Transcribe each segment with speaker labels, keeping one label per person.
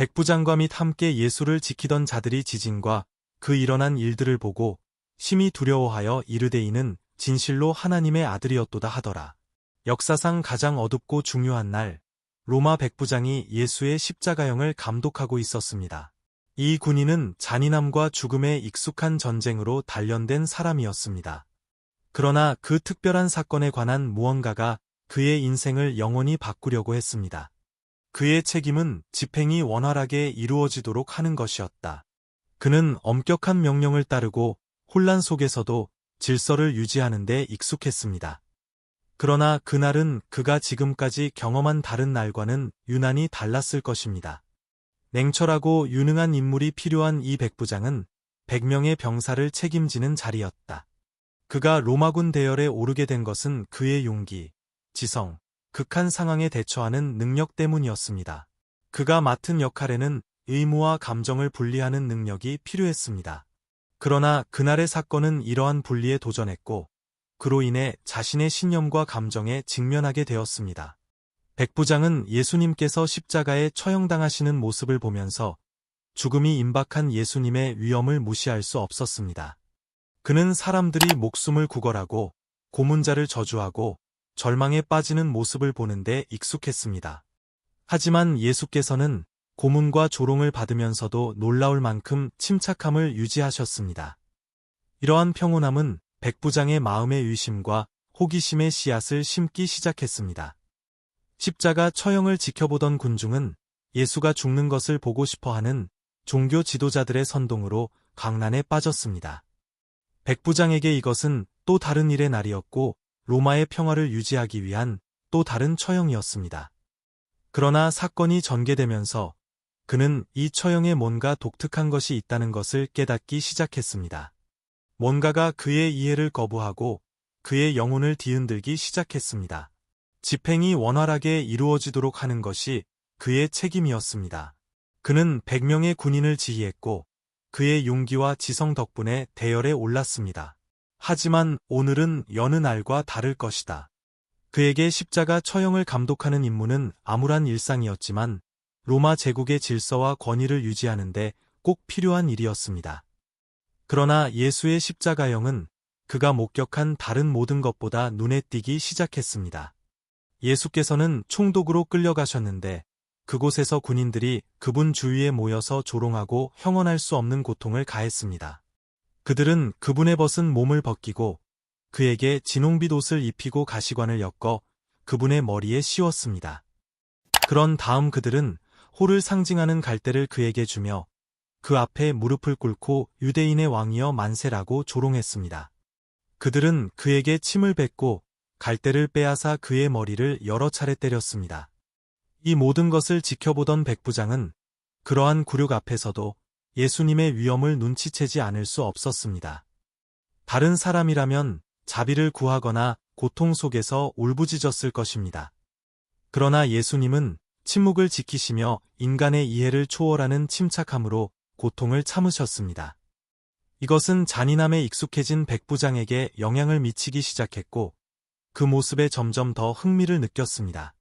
Speaker 1: 백부장과 및 함께 예수를 지키던 자들이 지진과 그 일어난 일들을 보고 심히 두려워하여 이르되 이는 진실로 하나님의 아들이었도다 하더라. 역사상 가장 어둡고 중요한 날, 로마 백부장이 예수의 십자가형을 감독하고 있었습니다. 이 군인은 잔인함과 죽음에 익숙한 전쟁으로 단련된 사람이었습니다. 그러나 그 특별한 사건에 관한 무언가가 그의 인생을 영원히 바꾸려고 했습니다. 그의 책임은 집행이 원활하게 이루어지도록 하는 것이었다. 그는 엄격한 명령을 따르고 혼란 속에서도 질서를 유지하는 데 익숙했습니다. 그러나 그날은 그가 지금까지 경험한 다른 날과는 유난히 달랐을 것입니다. 냉철하고 유능한 인물이 필요한 이 백부장은 100명의 병사를 책임지는 자리였다. 그가 로마군 대열에 오르게 된 것은 그의 용기, 지성, 극한 상황에 대처하는 능력 때문이었습니다. 그가 맡은 역할에는 의무와 감정을 분리하는 능력이 필요했습니다. 그러나 그날의 사건은 이러한 분리에 도전했고, 그로 인해 자신의 신념과 감정에 직면하게 되었습니다. 백부장은 예수님께서 십자가에 처형당하시는 모습을 보면서 죽음이 임박한 예수님의 위엄을 무시할 수 없었습니다. 그는 사람들이 목숨을 구걸하고 고문자를 저주하고 절망에 빠지는 모습을 보는데 익숙했습니다. 하지만 예수께서는 고문과 조롱을 받으면서도 놀라울 만큼 침착함을 유지하셨습니다. 이러한 평온함은 백부장의 마음의 의심과 호기심의 씨앗을 심기 시작했습니다. 십자가 처형을 지켜보던 군중은 예수가 죽는 것을 보고 싶어하는 종교 지도자들의 선동으로 강란에 빠졌습니다. 백부장에게 이것은 또 다른 일의 날이었고 로마의 평화를 유지하기 위한 또 다른 처형이었습니다. 그러나 사건이 전개되면서 그는 이 처형에 뭔가 독특한 것이 있다는 것을 깨닫기 시작했습니다. 뭔가가 그의 이해를 거부하고 그의 영혼을 뒤흔들기 시작했습니다. 집행이 원활하게 이루어지도록 하는 것이 그의 책임이었습니다. 그는 100명의 군인을 지휘했고 그의 용기와 지성 덕분에 대열에 올랐습니다. 하지만 오늘은 여느 날과 다를 것이다. 그에게 십자가 처형을 감독하는 임무는 암울한 일상이었지만 로마 제국의 질서와 권위를 유지하는데 꼭 필요한 일이었습니다. 그러나 예수의 십자가형은 그가 목격한 다른 모든 것보다 눈에 띄기 시작했습니다. 예수께서는 총독으로 끌려가셨는데 그곳에서 군인들이 그분 주위에 모여서 조롱하고 형언할 수 없는 고통을 가했습니다. 그들은 그분의 벗은 몸을 벗기고 그에게 진홍빛 옷을 입히고 가시관을 엮어 그분의 머리에 씌웠습니다. 그런 다음 그들은 호를 상징하는 갈대를 그에게 주며 그 앞에 무릎을 꿇고 유대인의 왕이여 만세라고 조롱했습니다. 그들은 그에게 침을 뱉고 갈대를 빼앗아 그의 머리를 여러 차례 때렸습니다. 이 모든 것을 지켜보던 백부장은 그러한 굴욕 앞에서도 예수님의 위엄을 눈치채지 않을 수 없었습니다. 다른 사람이라면 자비를 구하거나 고통 속에서 울부짖었을 것입니다. 그러나 예수님은 침묵을 지키시며 인간의 이해를 초월하는 침착함으로 고통을 참으셨습니다. 이것은 잔인함에 익숙해진 백부장에게 영향을 미치기 시작했고 그 모습에 점점 더 흥미를 느꼈습니다.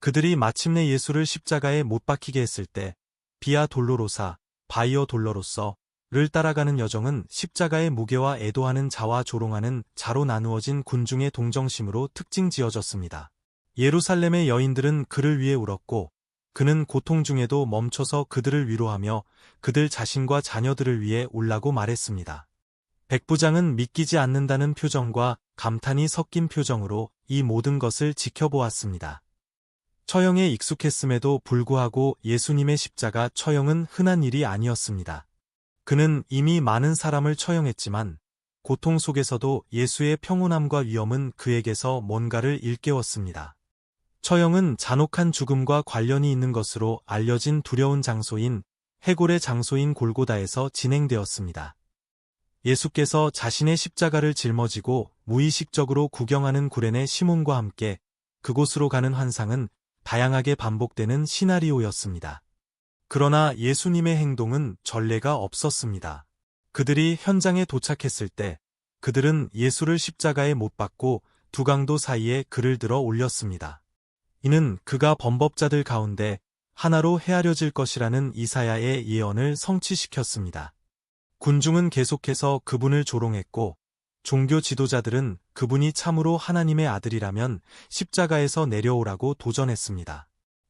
Speaker 1: 그들이 마침내 예수를 십자가에 못 박히게 했을 때 비아 돌로로사, 바이오 돌로로서를 따라가는 여정은 십자가의 무게와 애도하는 자와 조롱하는 자로 나누어진 군중의 동정심으로 특징 지어졌습니다. 예루살렘의 여인들은 그를 위해 울었고 그는 고통 중에도 멈춰서 그들을 위로하며 그들 자신과 자녀들을 위해 울라고 말했습니다. 백부장은 믿기지 않는다는 표정과 감탄이 섞인 표정으로 이 모든 것을 지켜보았습니다. 처형에 익숙했음에도 불구하고 예수님의 십자가 처형은 흔한 일이 아니었습니다. 그는 이미 많은 사람을 처형했지만 고통 속에서도 예수의 평온함과 위엄은 그에게서 뭔가를 일깨웠습니다. 처형은 잔혹한 죽음과 관련이 있는 것으로 알려진 두려운 장소인 해골의 장소인 골고다에서 진행되었습니다. 예수께서 자신의 십자가를 짊어지고 무의식적으로 구경하는 구레네 시몬과 함께 그곳으로 가는 환상은 다양하게 반복되는 시나리오였습니다. 그러나 예수님의 행동은 전례가 없었습니다. 그들이 현장에 도착했을 때 그들은 예수를 십자가에 못 박고 두 강도 사이에 그를 들어 올렸습니다. 이는 그가 범법자들 가운데 하나로 헤아려질 것이라는 이사야의 예언을 성취시켰습니다. 군중은 계속해서 그분을 조롱했고 종교 지도자들은 그분이 참으로 하나님의 아들이라면 십자가에서 내려오라고 도전했습니다.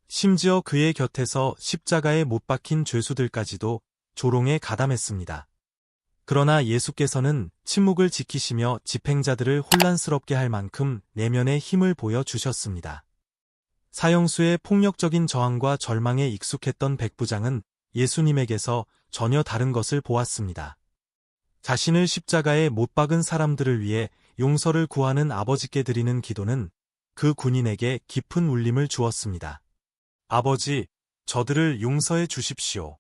Speaker 1: 심지어 그의 곁에서 십자가에 못 박힌 죄수들까지도 조롱에 가담했습니다. 그러나 예수께서는 침묵을 지키시며 집행자들을 혼란스럽게 할 만큼 내면의 힘을 보여주셨습니다. 사형수의 폭력적인 저항과 절망에 익숙했던 백부장은 예수님에게서 전혀 다른 것을 보았습니다. 자신을 십자가에 못 박은 사람들을 위해 용서를 구하는 아버지께 드리는 기도는 그 군인에게 깊은 울림을 주었습니다. 아버지, 저들을 용서해 주십시오.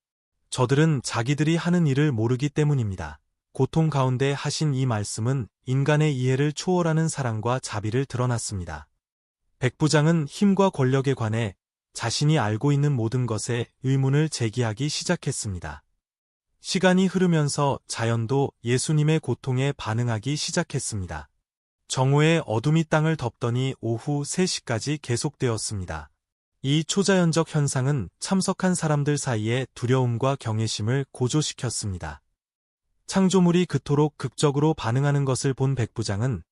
Speaker 1: 저들은 자기들이 하는 일을 모르기 때문입니다. 고통 가운데 하신 이 말씀은 인간의 이해를 초월하는 사랑과 자비를 드러났습니다. 백부장은 힘과 권력에 관해 자신이 알고 있는 모든 것에 의문을 제기하기 시작했습니다. 시간이 흐르면서 자연도 예수님의 고통에 반응하기 시작했습니다. 정오에 어둠이 땅을 덮더니 오후 3시까지 계속되었습니다. 이 초자연적 현상은 참석한 사람들 사이에 두려움과 경외심을 고조시켰습니다. 창조물이 그토록 극적으로 반응하는 것을 본 백부장은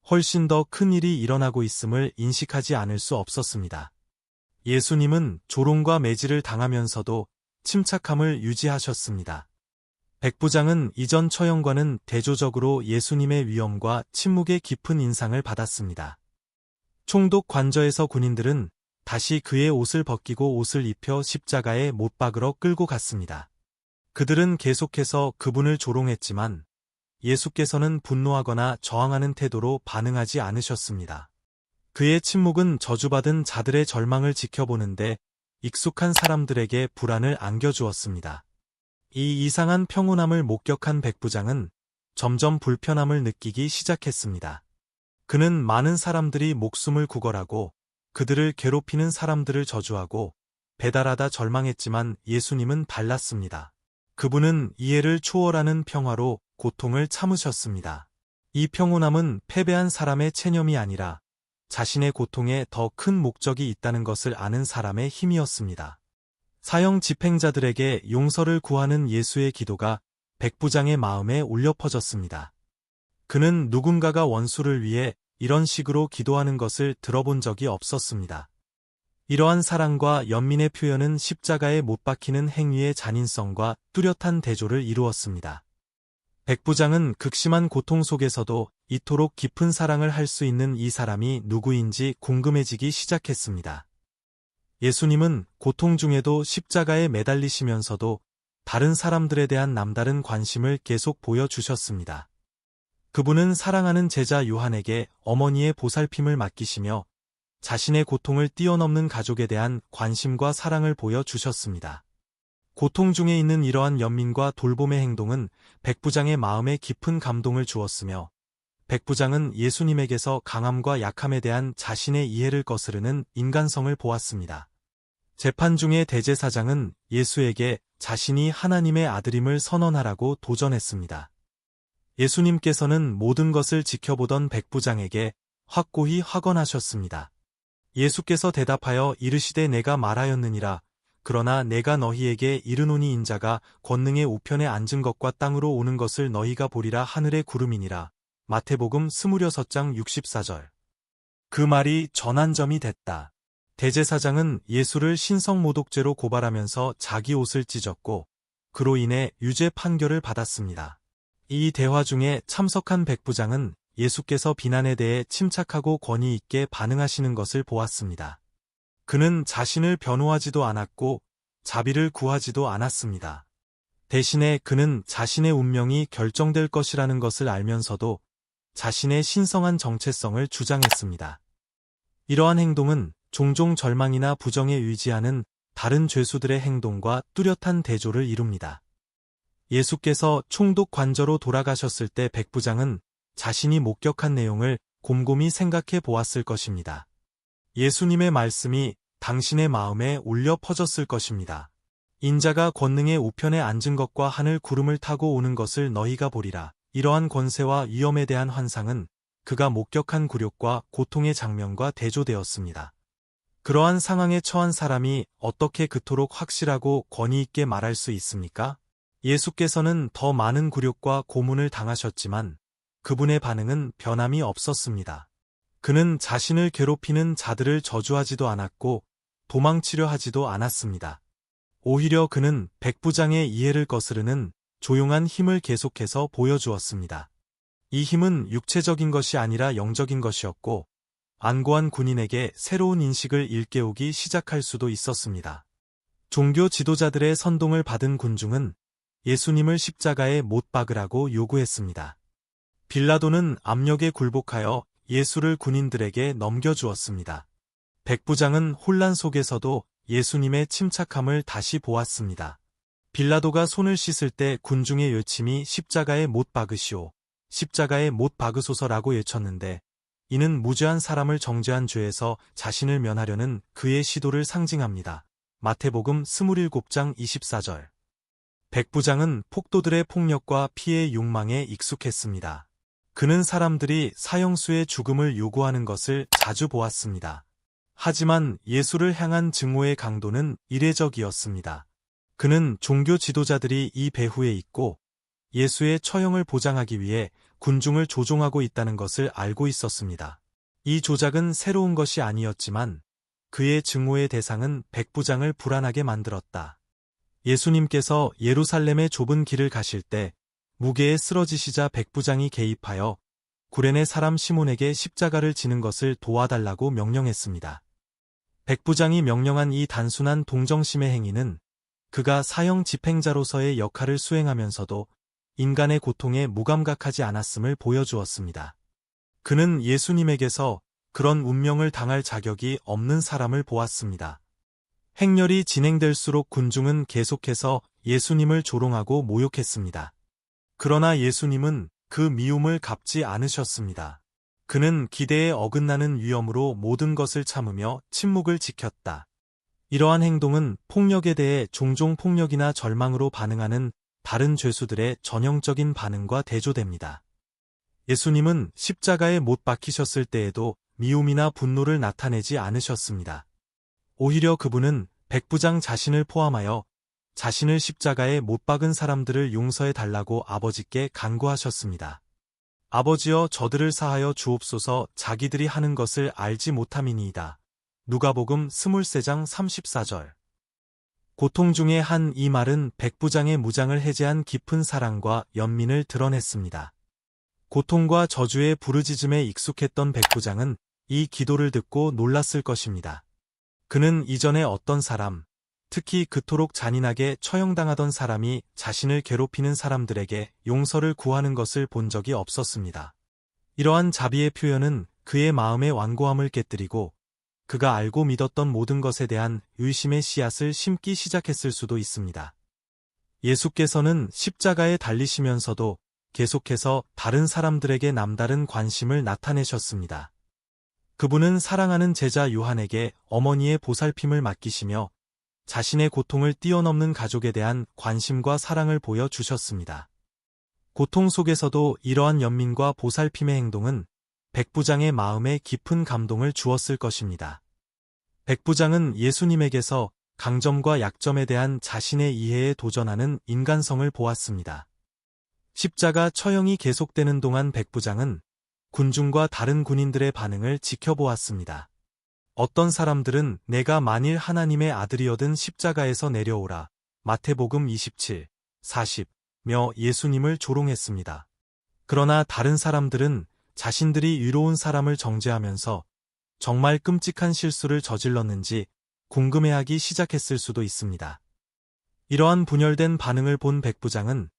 Speaker 1: 훨씬 더 큰 일이 일어나고 있음을 인식하지 않을 수 없었습니다. 예수님은 조롱과 매질을 당하면서도 침착함을 유지하셨습니다. 백부장은 이전 처형과는 대조적으로 예수님의 위엄과 침묵의 깊은 인상을 받았습니다. 총독 관저에서 군인들은 다시 그의 옷을 벗기고 옷을 입혀 십자가에 못 박으러 끌고 갔습니다. 그들은 계속해서 그분을 조롱했지만 예수께서는 분노하거나 저항하는 태도로 반응하지 않으셨습니다. 그의 침묵은 저주받은 자들의 절망을 지켜보는데 익숙한 사람들에게 불안을 안겨주었습니다. 이 이상한 평온함을 목격한 백부장은 점점 불편함을 느끼기 시작했습니다. 그는 많은 사람들이 목숨을 구걸하고 그들을 괴롭히는 사람들을 저주하고 배달하다 절망했지만 예수님은 달랐습니다. 그분은 이해를 초월하는 평화로 고통을 참으셨습니다. 이 평온함은 패배한 사람의 체념이 아니라 자신의 고통에 더 큰 목적이 있다는 것을 아는 사람의 힘이었습니다. 사형 집행자들에게 용서를 구하는 예수의 기도가 백부장의 마음에 울려 퍼졌습니다. 그는 누군가가 원수를 위해 이런 식으로 기도하는 것을 들어본 적이 없었습니다. 이러한 사랑과 연민의 표현은 십자가에 못 박히는 행위의 잔인성과 뚜렷한 대조를 이루었습니다. 백부장은 극심한 고통 속에서도 이토록 깊은 사랑을 할 수 있는 이 사람이 누구인지 궁금해지기 시작했습니다. 예수님은 고통 중에도 십자가에 매달리시면서도 다른 사람들에 대한 남다른 관심을 계속 보여주셨습니다. 그분은 사랑하는 제자 요한에게 어머니의 보살핌을 맡기시며 자신의 고통을 뛰어넘는 가족에 대한 관심과 사랑을 보여주셨습니다. 고통 중에 있는 이러한 연민과 돌봄의 행동은 백부장의 마음에 깊은 감동을 주었으며 백부장은 예수님에게서 강함과 약함에 대한 자신의 이해를 거스르는 인간성을 보았습니다. 재판 중에 대제사장은 예수에게 자신이 하나님의 아들임을 선언하라고 도전했습니다. 예수님께서는 모든 것을 지켜보던 백부장에게 확고히 확언하셨습니다. 예수께서 대답하여 이르시되 내가 말하였느니라. 그러나 내가 너희에게 이르노니 인자가 권능의 우편에 앉은 것과 땅으로 오는 것을 너희가 보리라. 하늘의 구름이니라. 마태복음 26장 64절. 그 말이 전환점이 됐다. 대제사장은 예수를 신성모독죄로 고발하면서 자기 옷을 찢었고 그로 인해 유죄 판결을 받았습니다. 이 대화 중에 참석한 백부장은 예수께서 비난에 대해 침착하고 권위 있게 반응하시는 것을 보았습니다. 그는 자신을 변호하지도 않았고 자비를 구하지도 않았습니다. 대신에 그는 자신의 운명이 결정될 것이라는 것을 알면서도 자신의 신성한 정체성을 주장했습니다. 이러한 행동은 종종 절망이나 부정에 의지하는 다른 죄수들의 행동과 뚜렷한 대조를 이룹니다. 예수께서 총독 관저로 돌아가셨을 때 백부장은 자신이 목격한 내용을 곰곰이 생각해 보았을 것입니다. 예수님의 말씀이 당신의 마음에 울려 퍼졌을 것입니다. 인자가 권능의 우편에 앉은 것과 하늘 구름을 타고 오는 것을 너희가 보리라. 이러한 권세와 위엄에 대한 환상은 그가 목격한 굴욕과 고통의 장면과 대조되었습니다. 그러한 상황에 처한 사람이 어떻게 그토록 확실하고 권위 있게 말할 수 있습니까? 예수께서는 더 많은 굴욕과 고문을 당하셨지만 그분의 반응은 변함이 없었습니다. 그는 자신을 괴롭히는 자들을 저주하지도 않았고 도망치려 하지도 않았습니다. 오히려 그는 백부장의 이해를 거스르는 조용한 힘을 계속해서 보여주었습니다. 이 힘은 육체적인 것이 아니라 영적인 것이었고 안고한 군인에게 새로운 인식을 일깨우기 시작할 수도 있었습니다. 종교 지도자들의 선동을 받은 군중은 예수님을 십자가에 못 박으라고 요구했습니다. 빌라도는 압력에 굴복하여 예수를 군인들에게 넘겨주었습니다. 백부장은 혼란 속에서도 예수님의 침착함을 다시 보았습니다. 빌라도가 손을 씻을 때 군중의 요침이 십자가에 못 박으시오, 십자가에 못 박으소서라고 외쳤는데 이는 무죄한 사람을 정죄한 죄에서 자신을 면하려는 그의 시도를 상징합니다. 마태복음 27장 24절. 백부장은 폭도들의 폭력과 피해의 욕망에 익숙했습니다. 그는 사람들이 사형수의 죽음을 요구하는 것을 자주 보았습니다. 하지만 예수를 향한 증오의 강도는 이례적이었습니다. 그는 종교 지도자들이 이 배후에 있고 예수의 처형을 보장하기 위해 군중을 조종하고 있다는 것을 알고 있었습니다. 이 조작은 새로운 것이 아니었지만 그의 증오의 대상은 백부장을 불안하게 만들었다. 예수님께서 예루살렘의 좁은 길을 가실 때 무게에 쓰러지시자 백부장이 개입하여 구레네 사람 시몬에게 십자가를 지는 것을 도와달라고 명령했습니다. 백부장이 명령한 이 단순한 동정심의 행위는 그가 사형 집행자로서의 역할을 수행하면서도 인간의 고통에 무감각하지 않았음을 보여주었습니다. 그는 예수님에게서 그런 운명을 당할 자격이 없는 사람을 보았습니다. 행렬이 진행될수록 군중은 계속해서 예수님을 조롱하고 모욕했습니다. 그러나 예수님은 그 미움을 갚지 않으셨습니다. 그는 기대에 어긋나는 위험으로 모든 것을 참으며 침묵을 지켰다. 이러한 행동은 폭력에 대해 종종 폭력이나 절망으로 반응하는 다른 죄수들의 전형적인 반응과 대조됩니다. 예수님은 십자가에 못 박히셨을 때에도 미움이나 분노를 나타내지 않으셨습니다. 오히려 그분은 백부장 자신을 포함하여 자신을 십자가에 못 박은 사람들을 용서해 달라고 아버지께 간구하셨습니다. 아버지여 저들을 사하여 주옵소서 자기들이 하는 것을 알지 못함이니이다. 누가복음 23장 34절. 고통 중에 한 이 말은 백부장의 무장을 해제한 깊은 사랑과 연민을 드러냈습니다. 고통과 저주의 부르짖음에 익숙했던 백부장은 이 기도를 듣고 놀랐을 것입니다. 그는 이전에 어떤 사람, 특히 그토록 잔인하게 처형당하던 사람이 자신을 괴롭히는 사람들에게 용서를 구하는 것을 본 적이 없었습니다. 이러한 자비의 표현은 그의 마음의 완고함을 깨뜨리고 그가 알고 믿었던 모든 것에 대한 의심의 씨앗을 심기 시작했을 수도 있습니다. 예수께서는 십자가에 달리시면서도 계속해서 다른 사람들에게 남다른 관심을 나타내셨습니다. 그분은 사랑하는 제자 요한에게 어머니의 보살핌을 맡기시며 자신의 고통을 뛰어넘는 가족에 대한 관심과 사랑을 보여주셨습니다. 고통 속에서도 이러한 연민과 보살핌의 행동은 백부장의 마음에 깊은 감동을 주었을 것입니다. 백부장은 예수님에게서 강점과 약점에 대한 자신의 이해에 도전하는 인간성을 보았습니다. 십자가 처형이 계속되는 동안 백부장은 군중과 다른 군인들의 반응을 지켜보았습니다. 어떤 사람들은 내가 만일 하나님의 아들이어든 십자가에서 내려오라. 마태복음 27, 40며 예수님을 조롱했습니다. 그러나 다른 사람들은 자신들이 의로운 사람을 정죄하면서 정말 끔찍한 실수를 저질렀는지 궁금해하기 시작했을 수도 있습니다. 이러한 분열된 반응을 본 백부장은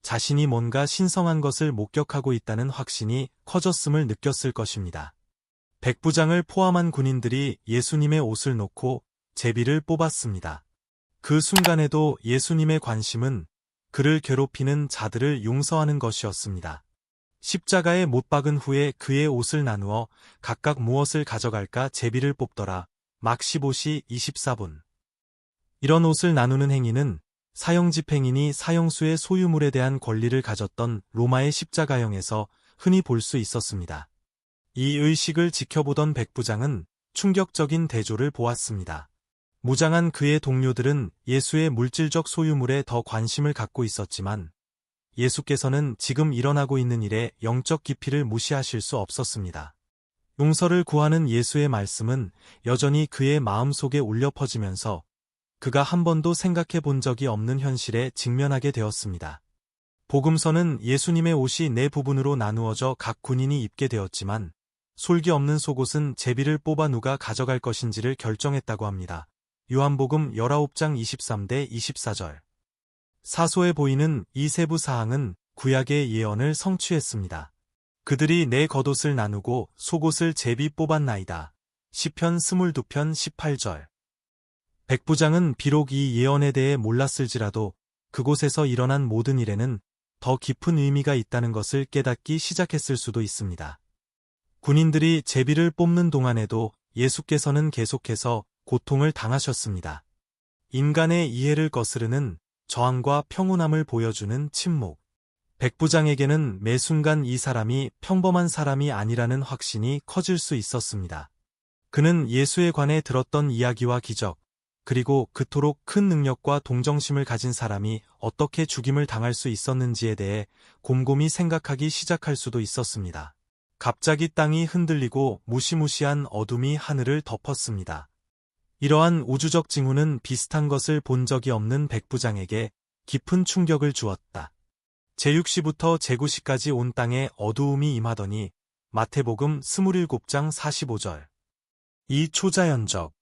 Speaker 1: 자신이 뭔가 신성한 것을 목격하고 있다는 확신이 커졌음을 느꼈을 것입니다. 백부장을 포함한 군인들이 예수님의 옷을 놓고 제비를 뽑았습니다. 그 순간에도 예수님의 관심은 그를 괴롭히는 자들을 용서하는 것이었습니다. 십자가에 못 박은 후에 그의 옷을 나누어 각각 무엇을 가져갈까 제비를 뽑더라. 막 15시 24분. 이런 옷을 나누는 행위는 사형 집행인이 사형수의 소유물에 대한 권리를 가졌던 로마의 십자가형에서 흔히 볼 수 있었습니다. 이 의식을 지켜보던 백부장은 충격적인 대조를 보았습니다. 무장한 그의 동료들은 예수의 물질적 소유물에 더 관심을 갖고 있었지만 예수께서는 지금 일어나고 있는 일의 영적 깊이를 무시하실 수 없었습니다. 용서를 구하는 예수의 말씀은 여전히 그의 마음속에 울려 퍼지면서 그가 한 번도 생각해 본 적이 없는 현실에 직면하게 되었습니다. 복음서는 예수님의 옷이 네 부분으로 나누어져 각 군인이 입게 되었지만 솔기 없는 속옷은 제비를 뽑아 누가 가져갈 것인지를 결정했다고 합니다. 요한복음 19장 23-24절. 사소해 보이는 이 세부 사항은 구약의 예언을 성취했습니다. 그들이 내 겉옷을 나누고 속옷을 제비 뽑았나이다. 시편 22편 18절. 백부장은 비록 이 예언에 대해 몰랐을지라도 그곳에서 일어난 모든 일에는 더 깊은 의미가 있다는 것을 깨닫기 시작했을 수도 있습니다. 군인들이 제비를 뽑는 동안에도 예수께서는 계속해서 고통을 당하셨습니다. 인간의 이해를 거스르는 저항과 평온함을 보여주는 침묵. 백부장에게는 매 순간 이 사람이 평범한 사람이 아니라는 확신이 커질 수 있었습니다. 그는 예수에 관해 들었던 이야기와 기적, 그리고 그토록 큰 능력과 동정심을 가진 사람이 어떻게 죽임을 당할 수 있었는지에 대해 곰곰이 생각하기 시작할 수도 있었습니다. 갑자기 땅이 흔들리고 무시무시한 어둠이 하늘을 덮었습니다. 이러한 우주적 징후는 비슷한 것을 본 적이 없는 백부장에게 깊은 충격을 주었다. 제6시부터 제9시까지 온 땅에 어두움이 임하더니 마태복음 27장 45절. 이 초자연적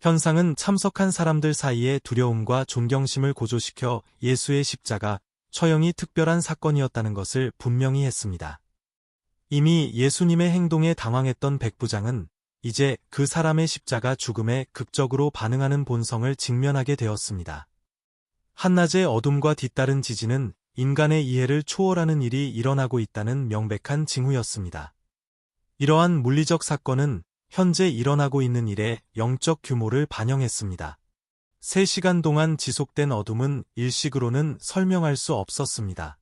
Speaker 1: 현상은 참석한 사람들 사이에 두려움과 존경심을 고조시켜 예수의 십자가 처형이 특별한 사건이었다는 것을 분명히 했습니다. 이미 예수님의 행동에 당황했던 백부장은 이제 그 사람의 십자가 죽음에 극적으로 반응하는 본성을 직면하게 되었습니다. 한낮의 어둠과 뒤따른 지진은 인간의 이해를 초월하는 일이 일어나고 있다는 명백한 징후였습니다. 이러한 물리적 사건은 현재 일어나고 있는 일의 영적 규모를 반영했습니다. 3시간 동안 지속된 어둠은 일식으로는 설명할 수 없었습니다.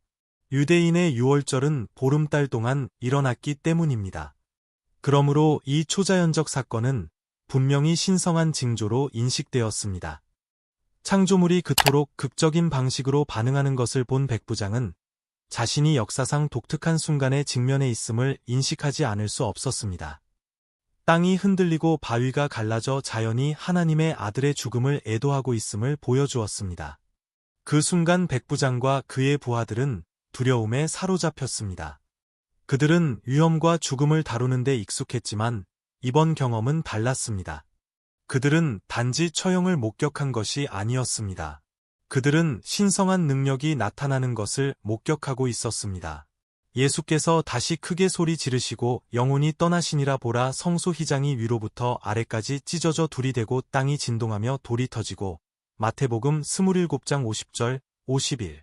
Speaker 1: 유대인의 6월절은 보름달 동안 일어났기 때문입니다. 그러므로 이 초자연적 사건은 분명히 신성한 징조로 인식되었습니다. 창조물이 그토록 극적인 방식으로 반응하는 것을 본 백부장은 자신이 역사상 독특한 순간에 직면해 있음을 인식하지 않을 수 없었습니다. 땅이 흔들리고 바위가 갈라져 자연이 하나님의 아들의 죽음을 애도하고 있음을 보여주었습니다. 그 순간 백부장과 그의 부하들은 두려움에 사로잡혔습니다. 그들은 위험과 죽음을 다루는 데 익숙했지만 이번 경험은 달랐습니다. 그들은 단지 처형을 목격한 것이 아니었습니다. 그들은 신성한 능력이 나타나는 것을 목격하고 있었습니다. 예수께서 다시 크게 소리 지르시고 영혼이 떠나시니라. 보라, 성소 휘장이 위로부터 아래까지 찢어져 둘이 되고 땅이 진동하며 돌이 터지고. 마태복음 27장 50절, 51.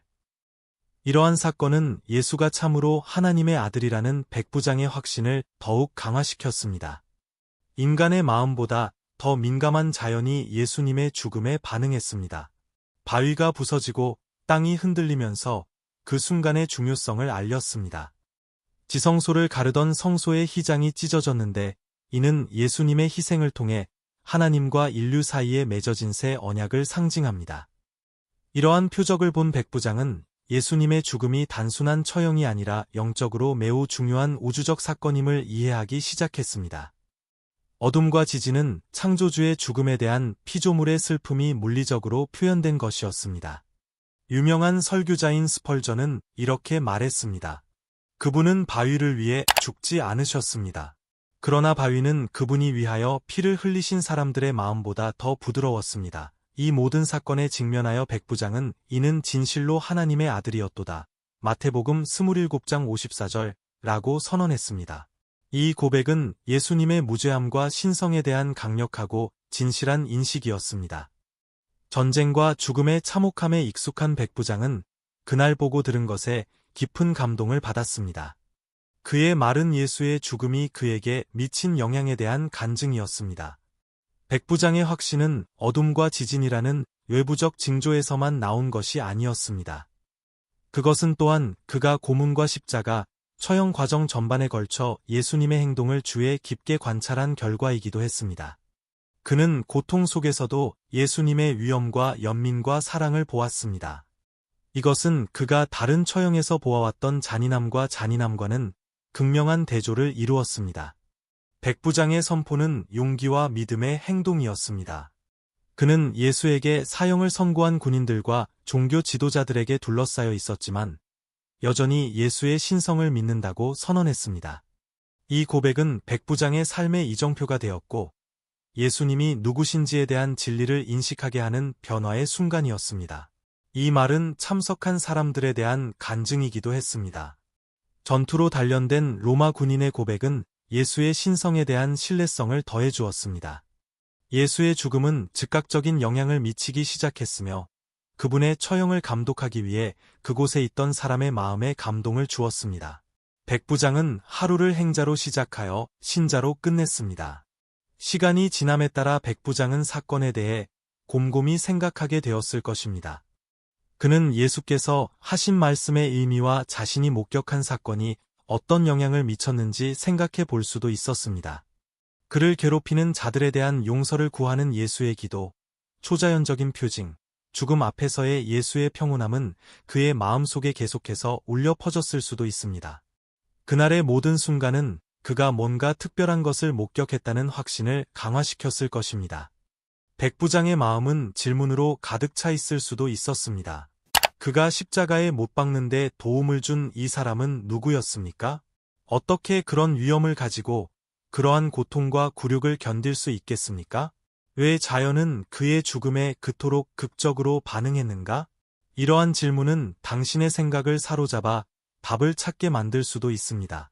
Speaker 1: 이러한 사건은 예수가 참으로 하나님의 아들이라는 백부장의 확신을 더욱 강화시켰습니다. 인간의 마음보다 더 민감한 자연이 예수님의 죽음에 반응했습니다. 바위가 부서지고 땅이 흔들리면서 그 순간의 중요성을 알렸습니다. 지성소를 가르던 성소의 휘장이 찢어졌는데 이는 예수님의 희생을 통해 하나님과 인류 사이에 맺어진 새 언약을 상징합니다. 이러한 표적을 본 백부장은 예수님의 죽음이 단순한 처형이 아니라 영적으로 매우 중요한 우주적 사건임을 이해하기 시작했습니다. 어둠과 지진은 창조주의 죽음에 대한 피조물의 슬픔이 물리적으로 표현된 것이었습니다. 유명한 설교자인 스펄전은 이렇게 말했습니다. 그분은 바위를 위해 죽지 않으셨습니다. 그러나 바위는 그분이 위하여 피를 흘리신 사람들의 마음보다 더 부드러웠습니다. 이 모든 사건에 직면하여 백부장은 이는 진실로 하나님의 아들이었도다. 마태복음 27장 54절 라고 선언했습니다. 이 고백은 예수님의 무죄함과 신성에 대한 강력하고 진실한 인식이었습니다. 전쟁과 죽음의 참혹함에 익숙한 백부장은 그날 보고 들은 것에 깊은 감동을 받았습니다. 그의 말은 예수의 죽음이 그에게 미친 영향에 대한 간증이었습니다. 백부장의 확신은 어둠과 지진이라는 외부적 징조에서만 나온 것이 아니었습니다. 그것은 또한 그가 고문과 십자가, 처형 과정 전반에 걸쳐 예수님의 행동을 주의 깊게 관찰한 결과이기도 했습니다. 그는 고통 속에서도 예수님의 위엄과 연민과 사랑을 보았습니다. 이것은 그가 다른 처형에서 보아왔던 잔인함과는 극명한 대조를 이루었습니다. 백부장의 선포는 용기와 믿음의 행동이었습니다. 그는 예수에게 사형을 선고한 군인들과 종교 지도자들에게 둘러싸여 있었지만 여전히 예수의 신성을 믿는다고 선언했습니다. 이 고백은 백부장의 삶의 이정표가 되었고 예수님이 누구신지에 대한 진리를 인식하게 하는 변화의 순간이었습니다. 이 말은 참석한 사람들에 대한 간증이기도 했습니다. 전투로 단련된 로마 군인의 고백은 예수의 신성에 대한 신뢰성을 더해 주었습니다. 예수의 죽음은 즉각적인 영향을 미치기 시작했으며 그분의 처형을 감독하기 위해 그곳에 있던 사람의 마음에 감동을 주었습니다. 백부장은 하루를 행자로 시작하여 신자로 끝냈습니다. 시간이 지남에 따라 백부장은 사건에 대해 곰곰이 생각하게 되었을 것입니다. 그는 예수께서 하신 말씀의 의미와 자신이 목격한 사건이 어떤 영향을 미쳤는지 생각해 볼 수도 있었습니다. 그를 괴롭히는 자들에 대한 용서를 구하는 예수의 기도, 초자연적인 표징, 죽음 앞에서의 예수의 평온함은 그의 마음속에 계속해서 울려 퍼졌을 수도 있습니다. 그날의 모든 순간은 그가 뭔가 특별한 것을 목격했다는 확신을 강화시켰을 것입니다. 백부장의 마음은 질문으로 가득 차 있을 수도 있었습니다. 그가 십자가에 못 박는데 도움을 준 이 사람은 누구였습니까? 어떻게 그런 위엄을 가지고 그러한 고통과 굴욕을 견딜 수 있겠습니까? 왜 자연은 그의 죽음에 그토록 극적으로 반응했는가? 이러한 질문은 당신의 생각을 사로잡아 답을 찾게 만들 수도 있습니다.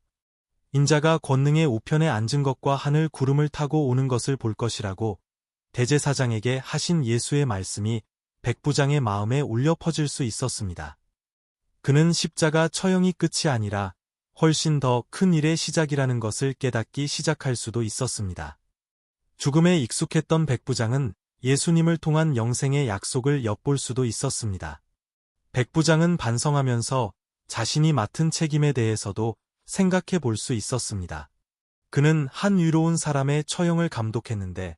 Speaker 1: 인자가 권능의 우편에 앉은 것과 하늘 구름을 타고 오는 것을 볼 것이라고 대제사장에게 하신 예수의 말씀이 백부장의 마음에 울려 퍼질 수 있었습니다. 그는 십자가 처형이 끝이 아니라 훨씬 더 큰 일의 시작이라는 것을 깨닫기 시작할 수도 있었습니다. 죽음에 익숙했던 백부장은 예수님을 통한 영생의 약속을 엿볼 수도 있었습니다. 백부장은 반성하면서 자신이 맡은 책임에 대해서도 생각해 볼 수 있었습니다. 그는 한 위로운 사람의 처형을 감독했는데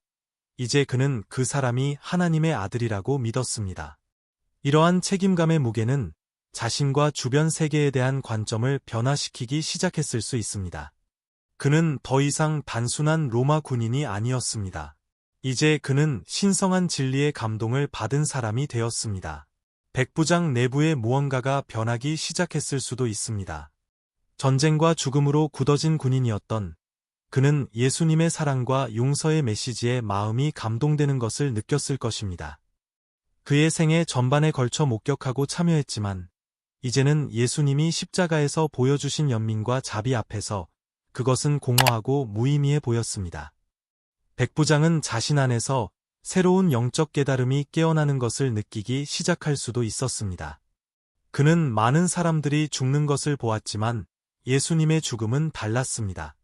Speaker 1: 이제 그는 그 사람이 하나님의 아들이라고 믿었습니다. 이러한 책임감의 무게는 자신과 주변 세계에 대한 관점을 변화시키기 시작했을 수 있습니다. 그는 더 이상 단순한 로마 군인이 아니었습니다. 이제 그는 신성한 진리의 감동을 받은 사람이 되었습니다. 백부장 내부의 무언가가 변하기 시작했을 수도 있습니다. 전쟁과 죽음으로 굳어진 군인이었던 그는 예수님의 사랑과 용서의 메시지에 마음이 감동되는 것을 느꼈을 것입니다. 그의 생애 전반에 걸쳐 목격하고 참여했지만 이제는 예수님이 십자가에서 보여주신 연민과 자비 앞에서 그것은 공허하고 무의미해 보였습니다. 백부장은 자신 안에서 새로운 영적 깨달음이 깨어나는 것을 느끼기 시작할 수도 있었습니다. 그는 많은 사람들이 죽는 것을 보았지만 예수님의 죽음은 달랐습니다.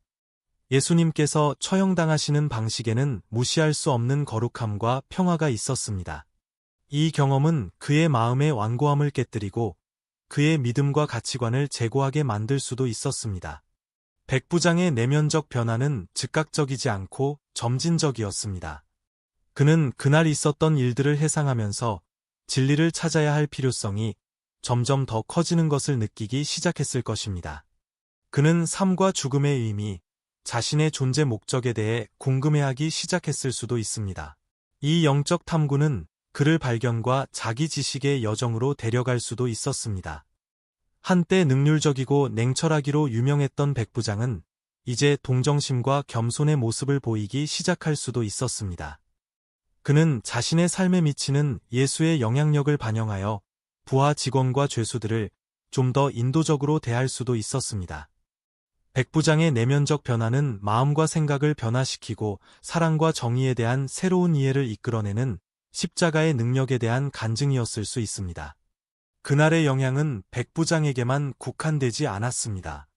Speaker 1: 예수님께서 처형당하시는 방식에는 무시할 수 없는 거룩함과 평화가 있었습니다. 이 경험은 그의 마음의 완고함을 깨뜨리고 그의 믿음과 가치관을 재고하게 만들 수도 있었습니다. 백부장의 내면적 변화는 즉각적이지 않고 점진적이었습니다. 그는 그날 있었던 일들을 회상하면서 진리를 찾아야 할 필요성이 점점 더 커지는 것을 느끼기 시작했을 것입니다. 그는 삶과 죽음의 의미, 자신의 존재 목적에 대해 궁금해하기 시작했을 수도 있습니다. 이 영적 탐구는 그를 발견과 자기 지식의 여정으로 데려갈 수도 있었습니다. 한때 능률적이고 냉철하기로 유명했던 백부장은 이제 동정심과 겸손의 모습을 보이기 시작할 수도 있었습니다. 그는 자신의 삶에 미치는 예수의 영향력을 반영하여 부하 직원과 죄수들을 좀 더 인도적으로 대할 수도 있었습니다. 백부장의 내면적 변화는 마음과 생각을 변화시키고 사랑과 정의에 대한 새로운 이해를 이끌어내는 십자가의 능력에 대한 간증이었을 수 있습니다. 그날의 영향은 백부장에게만 국한되지 않았습니다.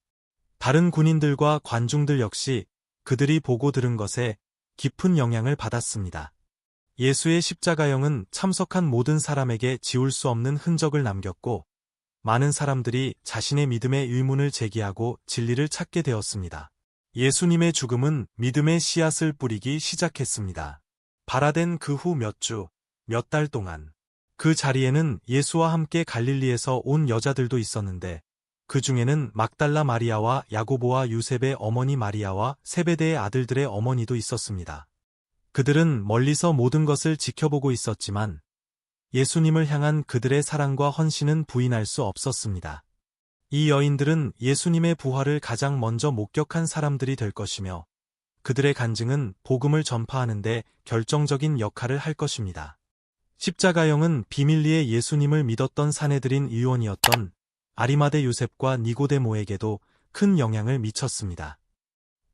Speaker 1: 다른 군인들과 관중들 역시 그들이 보고 들은 것에 깊은 영향을 받았습니다. 예수의 십자가형은 참석한 모든 사람에게 지울 수 없는 흔적을 남겼고 많은 사람들이 자신의 믿음의 의문을 제기하고 진리를 찾게 되었습니다. 예수님의 죽음은 믿음의 씨앗을 뿌리기 시작했습니다. 발화된 그 후 몇 주, 몇 달 동안 그 자리에는 예수와 함께 갈릴리에서 온 여자들도 있었는데 그 중에는 막달라 마리아와 야고보와 요셉의 어머니 마리아와 세베대의 아들들의 어머니도 있었습니다. 그들은 멀리서 모든 것을 지켜보고 있었지만 예수님을 향한 그들의 사랑과 헌신은 부인할 수 없었습니다. 이 여인들은 예수님의 부활을 가장 먼저 목격한 사람들이 될 것이며 그들의 간증은 복음을 전파하는 데 결정적인 역할을 할 것입니다. 십자가형은 비밀리에 예수님을 믿었던 사내들인 의원이었던 아리마대 요셉과 니고데모에게도 큰 영향을 미쳤습니다.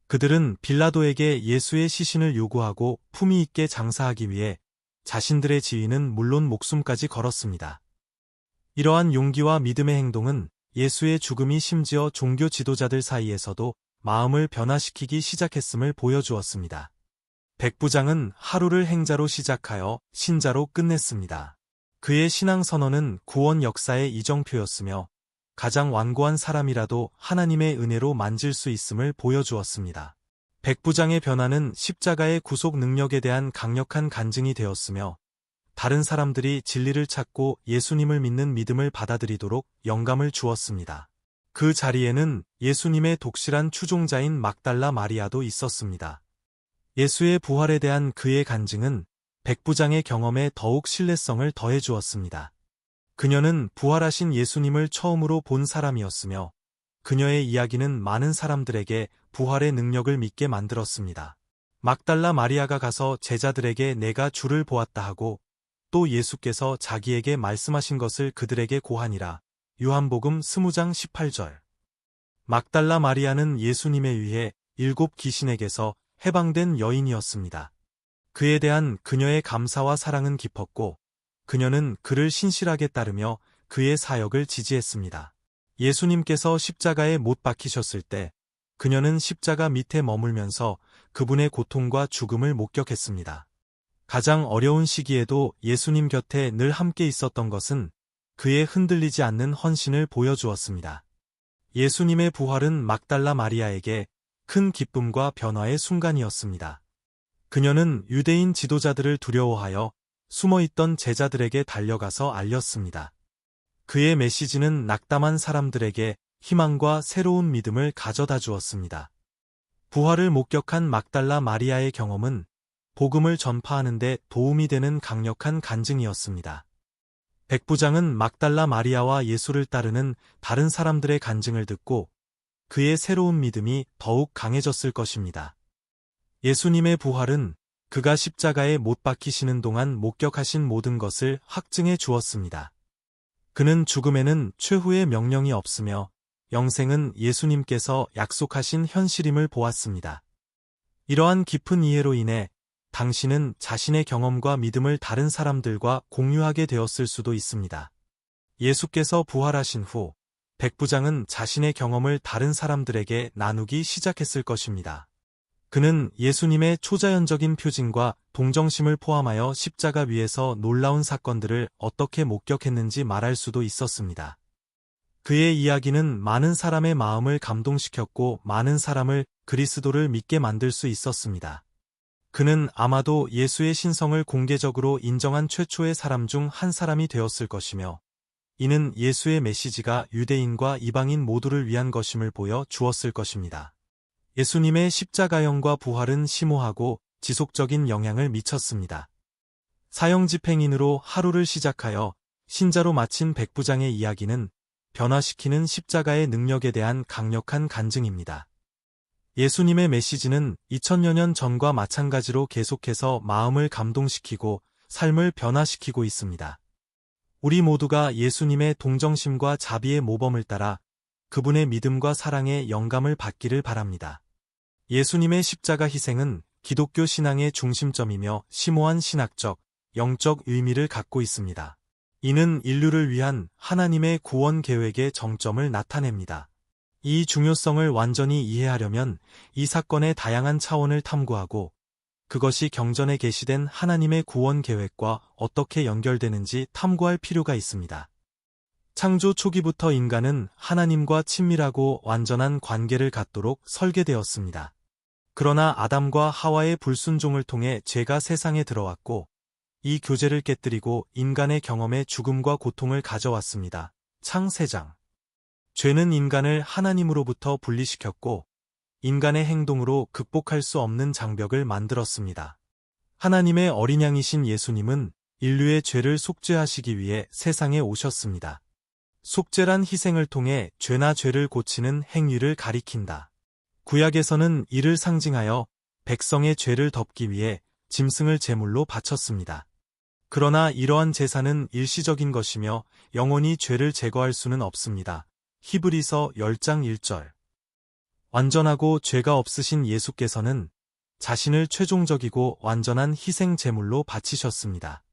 Speaker 1: 그들은 빌라도에게 예수의 시신을 요구하고 품위 있게 장사하기 위해 자신들의 지위는 물론 목숨까지 걸었습니다. 이러한 용기와 믿음의 행동은 예수의 죽음이 심지어 종교 지도자들 사이에서도 마음을 변화시키기 시작했음을 보여주었습니다. 백부장은 하루를 행자로 시작하여 신자로 끝냈습니다. 그의 신앙선언은 구원 역사의 이정표였으며 가장 완고한 사람이라도 하나님의 은혜로 만질 수 있음을 보여주었습니다. 백부장의 변화는 십자가의 구속 능력에 대한 강력한 간증이 되었으며 다른 사람들이 진리를 찾고 예수님을 믿는 믿음을 받아들이도록 영감을 주었습니다. 그 자리에는 예수님의 독실한 추종자인 막달라 마리아도 있었습니다. 예수의 부활에 대한 그의 간증은 백부장의 경험에 더욱 신뢰성을 더해 주었습니다. 그녀는 부활하신 예수님을 처음으로 본 사람이었으며 그녀의 이야기는 많은 사람들에게 부활의 능력을 믿게 만들었습니다. 막달라 마리아가 가서 제자들에게 내가 주를 보았다 하고 또 예수께서 자기에게 말씀하신 것을 그들에게 고하니라. 요한복음 20장 18절. 막달라 마리아는 예수님에 의해 7 귀신에게서 해방된 여인이었습니다. 그에 대한 그녀의 감사와 사랑은 깊었고 그녀는 그를 신실하게 따르며 그의 사역을 지지했습니다. 예수님께서 십자가에 못 박히셨을 때 그녀는 십자가 밑에 머물면서 그분의 고통과 죽음을 목격했습니다. 가장 어려운 시기에도 예수님 곁에 늘 함께 있었던 것은 그의 흔들리지 않는 헌신을 보여주었습니다. 예수님의 부활은 막달라 마리아에게 큰 기쁨과 변화의 순간이었습니다. 그녀는 유대인 지도자들을 두려워하여 숨어있던 제자들에게 달려가서 알렸습니다. 그의 메시지는 낙담한 사람들에게 희망과 새로운 믿음을 가져다 주었습니다. 부활을 목격한 막달라 마리아의 경험은 복음을 전파하는 데 도움이 되는 강력한 간증이었습니다. 백부장은 막달라 마리아와 예수를 따르는 다른 사람들의 간증을 듣고 그의 새로운 믿음이 더욱 강해졌을 것입니다. 예수님의 부활은 그가 십자가에 못 박히시는 동안 목격하신 모든 것을 확증해 주었습니다. 그는 죽음에는 최후의 명령이 없으며 영생은 예수님께서 약속하신 현실임을 보았습니다. 이러한 깊은 이해로 인해 당신은 자신의 경험과 믿음을 다른 사람들과 공유하게 되었을 수도 있습니다. 예수께서 부활하신 후 백부장은 자신의 경험을 다른 사람들에게 나누기 시작했을 것입니다. 그는 예수님의 초자연적인 표징과 동정심을 포함하여 십자가 위에서 놀라운 사건들을 어떻게 목격했는지 말할 수도 있었습니다. 그의 이야기는 많은 사람의 마음을 감동시켰고 많은 사람을 그리스도를 믿게 만들 수 있었습니다. 그는 아마도 예수의 신성을 공개적으로 인정한 최초의 사람 중 한 사람이 되었을 것이며 이는 예수의 메시지가 유대인과 이방인 모두를 위한 것임을 보여 주었을 것입니다. 예수님의 십자가형과 부활은 심오하고 지속적인 영향을 미쳤습니다. 사형집행인으로 하루를 시작하여 신자로 마친 백부장의 이야기는 변화시키는 십자가의 능력에 대한 강력한 간증입니다. 예수님의 메시지는 2000여 년 전과 마찬가지로 계속해서 마음을 감동시키고 삶을 변화시키고 있습니다. 우리 모두가 예수님의 동정심과 자비의 모범을 따라 그분의 믿음과 사랑의 영감을 받기를 바랍니다. 예수님의 십자가 희생은 기독교 신앙의 중심점이며 심오한 신학적, 영적 의미를 갖고 있습니다. 이는 인류를 위한 하나님의 구원 계획의 정점을 나타냅니다. 이 중요성을 완전히 이해하려면 이 사건의 다양한 차원을 탐구하고 그것이 경전에 계시된 하나님의 구원 계획과 어떻게 연결되는지 탐구할 필요가 있습니다. 창조 초기부터 인간은 하나님과 친밀하고 완전한 관계를 갖도록 설계되었습니다. 그러나 아담과 하와의 불순종을 통해 죄가 세상에 들어왔고, 이 교제를 깨뜨리고 인간의 경험에 죽음과 고통을 가져왔습니다. 창세장. 죄는 인간을 하나님으로부터 분리시켰고, 인간의 행동으로 극복할 수 없는 장벽을 만들었습니다. 하나님의 어린 양이신 예수님은 인류의 죄를 속죄하시기 위해 세상에 오셨습니다. 속죄란 희생을 통해 죄나 죄를 고치는 행위를 가리킨다. 구약에서는 이를 상징하여 백성의 죄를 덮기 위해 짐승을 제물로 바쳤습니다. 그러나 이러한 제사는 일시적인 것이며 영원히 죄를 제거할 수는 없습니다. 히브리서 10장 1절. 완전하고 죄가 없으신 예수께서는 자신을 최종적이고 완전한 희생 제물로 바치셨습니다.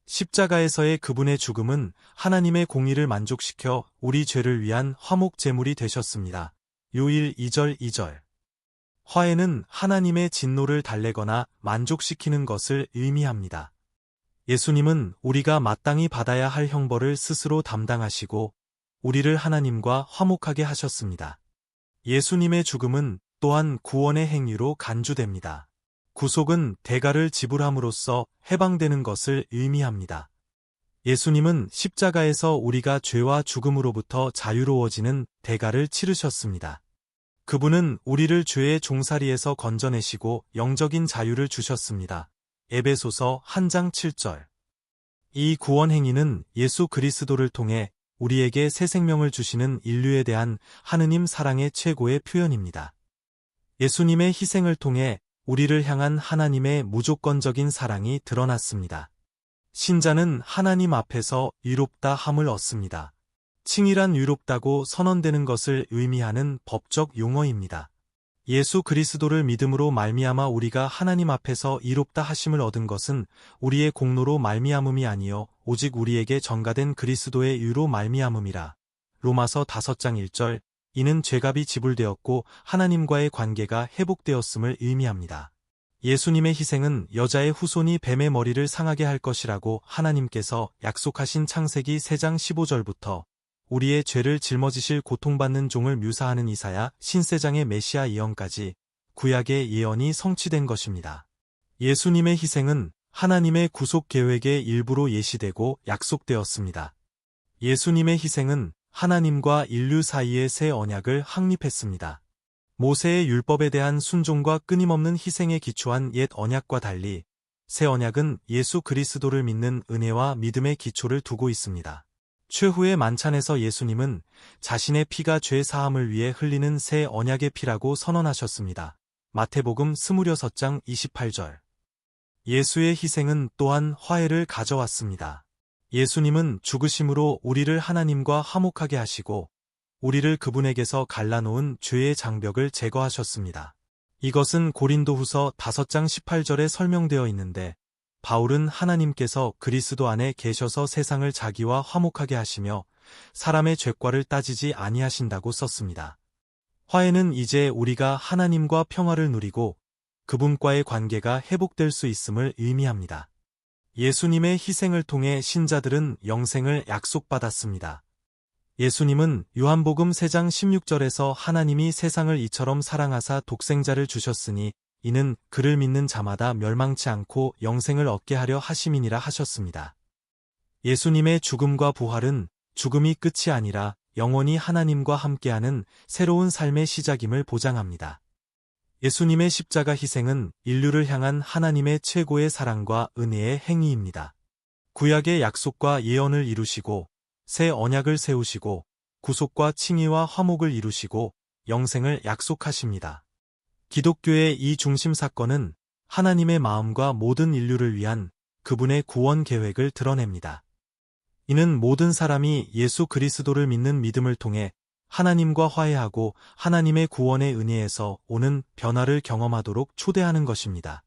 Speaker 1: 십자가에서의 그분의 죽음은 하나님의 공의를 만족시켜 우리 죄를 위한 화목 제물이 되셨습니다. 요일 2절 2절. 화해는 하나님의 진노를 달래거나 만족시키는 것을 의미합니다. 예수님은 우리가 마땅히 받아야 할 형벌을 스스로 담당하시고 우리를 하나님과 화목하게 하셨습니다. 예수님의 죽음은 또한 구원의 행위로 간주됩니다. 구속은 대가를 지불함으로써 해방되는 것을 의미합니다. 예수님은 십자가에서 우리가 죄와 죽음으로부터 자유로워지는 대가를 치르셨습니다. 그분은 우리를 죄의 종살이에서 건져내시고 영적인 자유를 주셨습니다. 에베소서 1장 7절. 이 구원 행위는 예수 그리스도를 통해 우리에게 새 생명을 주시는 인류에 대한 하느님 사랑의 최고의 표현입니다. 예수님의 희생을 통해 우리를 향한 하나님의 무조건적인 사랑이 드러났습니다. 신자는 하나님 앞에서 의롭다 함을 얻습니다. 칭의란 의롭다고 선언되는 것을 의미하는 법적 용어입니다. 예수 그리스도를 믿음으로 말미암아 우리가 하나님 앞에서 의롭다 하심을 얻은 것은 우리의 공로로 말미암음이 아니요 오직 우리에게 전가된 그리스도의 의로 말미암음이라. 로마서 5장 1절. 이는 죄값이 지불되었고 하나님과의 관계가 회복되었음을 의미합니다. 예수님의 희생은 여자의 후손이 뱀의 머리를 상하게 할 것이라고 하나님께서 약속하신 창세기 3장 15절부터 우리의 죄를 짊어지실 고통받는 종을 묘사하는 이사야 신세장의 메시아 예언까지 구약의 예언이 성취된 것입니다. 예수님의 희생은 하나님의 구속 계획의 일부로 예시되고 약속되었습니다. 예수님의 희생은 하나님과 인류 사이의 새 언약을 확립했습니다. 모세의 율법에 대한 순종과 끊임없는 희생에 기초한 옛 언약과 달리 새 언약은 예수 그리스도를 믿는 은혜와 믿음의 기초를 두고 있습니다. 최후의 만찬에서 예수님은 자신의 피가 죄 사함을 위해 흘리는 새 언약의 피라고 선언하셨습니다. 마태복음 26장 28절. 예수의 희생은 또한 화해를 가져왔습니다. 예수님은 죽으심으로 우리를 하나님과 화목하게 하시고 우리를 그분에게서 갈라놓은 죄의 장벽을 제거하셨습니다. 이것은 고린도후서 5장 18절에 설명되어 있는데 바울은 하나님께서 그리스도 안에 계셔서 세상을 자기와 화목하게 하시며 사람의 죄과를 따지지 아니하신다고 썼습니다. 화해는 이제 우리가 하나님과 평화를 누리고 그분과의 관계가 회복될 수 있음을 의미합니다. 예수님의 희생을 통해 신자들은 영생을 약속받았습니다. 예수님은 요한복음 3장 16절에서 하나님이 세상을 이처럼 사랑하사 독생자를 주셨으니 이는 그를 믿는 자마다 멸망치 않고 영생을 얻게 하려 하심이니라 하셨습니다. 예수님의 죽음과 부활은 죽음이 끝이 아니라 영원히 하나님과 함께하는 새로운 삶의 시작임을 보장합니다. 예수님의 십자가 희생은 인류를 향한 하나님의 최고의 사랑과 은혜의 행위입니다. 구약의 약속과 예언을 이루시고 새 언약을 세우시고 구속과 칭의와 화목을 이루시고 영생을 약속하십니다. 기독교의 이 중심 사건은 하나님의 마음과 모든 인류를 위한 그분의 구원 계획을 드러냅니다. 이는 모든 사람이 예수 그리스도를 믿는 믿음을 통해 하나님과 화해하고 하나님의 구원의 은혜에서 오는 변화를 경험하도록 초대하는 것입니다.